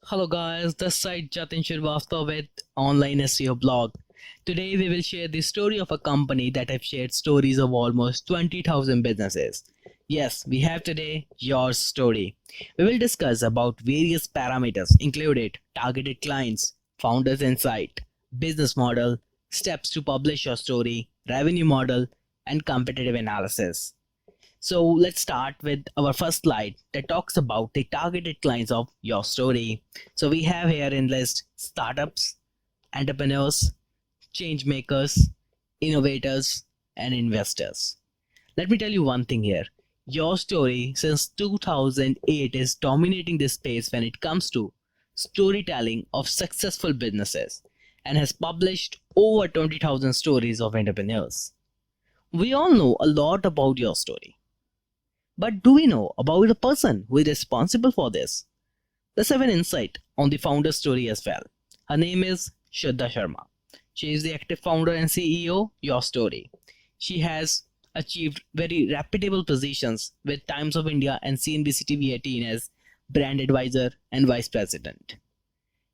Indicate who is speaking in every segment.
Speaker 1: Hello guys, this side Jatin Shrivastava with Online SEO blog. Today we will share the story of a company that have shared stories of almost 20,000 businesses. Yes, we have today your story. We will discuss about various parameters included targeted clients, founders insight, business model, steps to publish your story, revenue model, and competitive analysis. So let's start with our first slide that talks about the targeted clients of your story. So we have here in list startups, entrepreneurs, change makers, innovators, and investors. Let me tell you one thing here. Your story since 2008 is dominating this space when it comes to storytelling of successful businesses and has published over 20,000 stories of entrepreneurs. We all know a lot about your story. But do we know about the person who is responsible for this? Let's have an insight on the founder's story as well. Her name is Shardha Sharma. She is the active founder and CEO, Your Story. She has achieved very reputable positions with Times of India and CNBC TV 18 as brand advisor and vice president.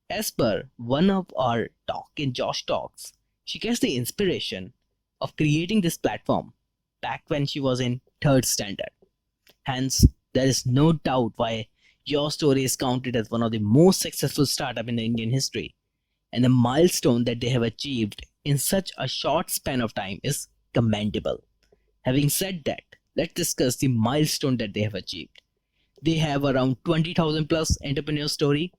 Speaker 1: As per one of our talk in Josh Talks, she gets the inspiration of creating this platform back when she was in third standard. Hence, there is no doubt why your story is counted as one of the most successful startup in the Indian history. And the milestone that they have achieved in such a short span of time is commendable. Having said that, let's discuss the milestone that they have achieved. They have around 20,000 plus entrepreneur story.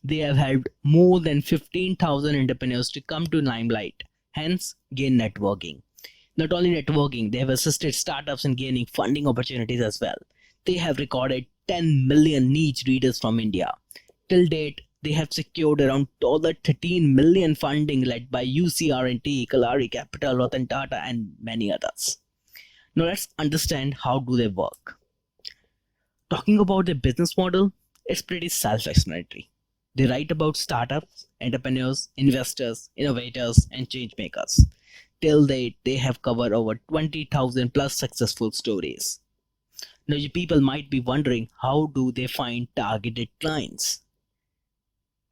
Speaker 1: They have helped more than 15,000 entrepreneurs to come to limelight, hence gain networking. Not only networking, they have assisted startups in gaining funding opportunities as well. They have recorded 10 million niche readers from India. Till date, they have secured around $13 million funding led by UCR&T, Kalari Capital, Ratan Tata, and many others. Now let's understand how do they work. Talking about their business model, it's pretty self-explanatory. They write about startups, entrepreneurs, investors, innovators, and change makers. Till date, they have covered over 20,000 plus successful stories. Now, you people might be wondering, how do they find targeted clients?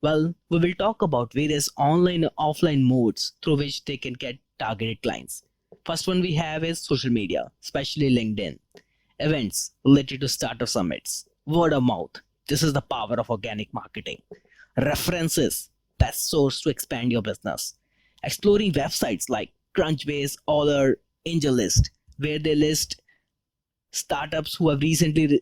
Speaker 1: Well, we will talk about various online and offline modes through which they can get targeted clients. First one we have is social media, especially LinkedIn. Events related to startup summits. Word of mouth. This is the power of organic marketing. References, best source to expand your business. Exploring websites like Crunchbase or their AngelList, where they list startups who have recently,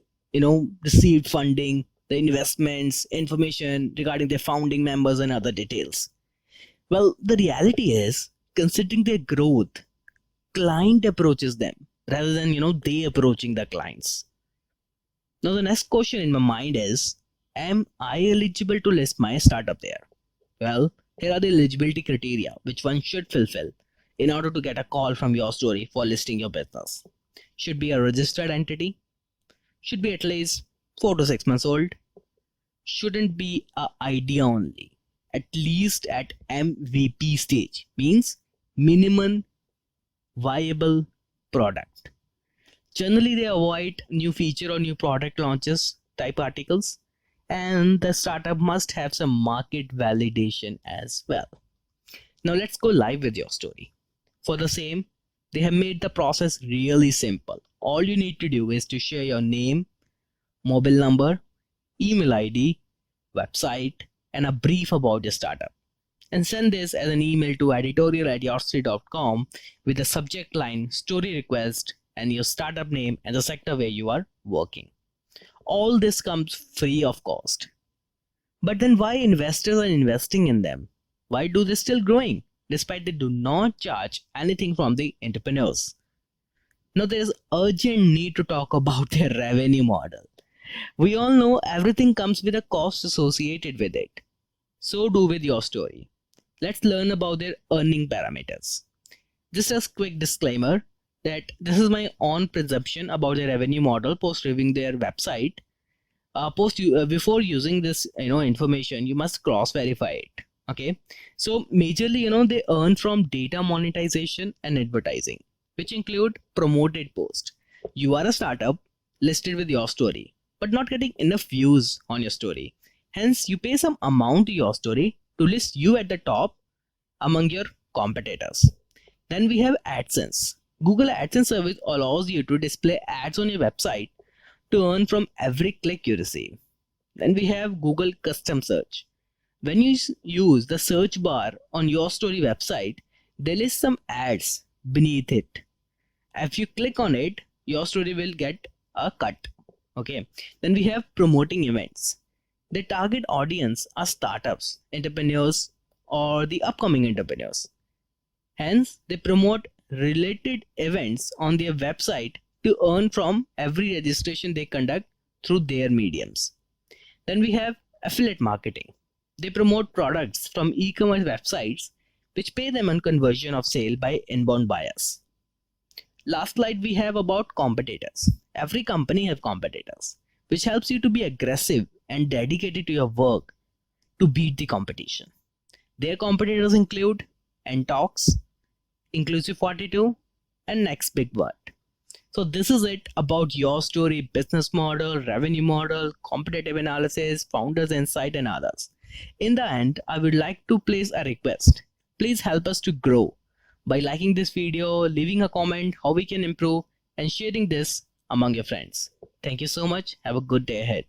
Speaker 1: received funding, the investments, information regarding their founding members, and other details. Well, the reality is, considering their growth, client approaches them rather than they approaching the clients. Now, the next question in my mind is, am I eligible to list my startup there? Well, here are the eligibility criteria which one should fulfill in order to get a call from your story for listing your business. Should be a registered entity, should be at least 4 to 6 months old, shouldn't be an idea only, at least at MVP stage, means minimum viable product. Generally, they avoid new feature or new product launches type articles, and the startup must have some market validation as well. Now let's go live with your story. For the same, they have made the process really simple. All you need to do is to share your name, mobile number, email ID, website, and a brief about your startup. And send this as an email to editorial@yourstory.com with the subject line story request and your startup name and the sector where you are working. All this comes free of cost. But then why investors are investing in them? Why do they still growing despite they do not charge anything from the entrepreneurs? Now there is urgent need to talk about their revenue model. We all know everything comes with a cost associated with it. So do with your story. Let's learn about their earning parameters. Just a quick disclaimer that this is my own presumption about their revenue model post reviewing their website. Before using this information, you must cross verify it. Okay, so majorly they earn from data monetization and advertising, which include promoted post. You are a startup listed with your story but not getting enough views on your story. Hence, you pay some amount to your story to list you at the top among your competitors. Then we have AdSense. Google AdSense service allows you to display ads on your website to earn from every click you receive. Then we have Google Custom Search. When you use the search bar on your story website, they list some ads beneath it. If you click on it, your story will get a cut. Okay. Then we have promoting events. The target audience are startups, entrepreneurs, or the upcoming entrepreneurs. Hence, they promote related events on their website to earn from every registration they conduct through their mediums. Then we have affiliate marketing. They promote products from e-commerce websites which pay them on conversion of sale by inbound buyers. Last slide we have about competitors. Every company have competitors, which helps you to be aggressive and dedicated to your work to beat the competition. Their competitors include Ntox, Inclusive 42, and Next Big Word. So this is it about your story, business model, revenue model, competitive analysis, founders insight, and others. In the end, I would like to place a request. Please help us to grow by liking this video, leaving a comment how we can improve, and sharing this among your friends. Thank you so much. Have a good day ahead.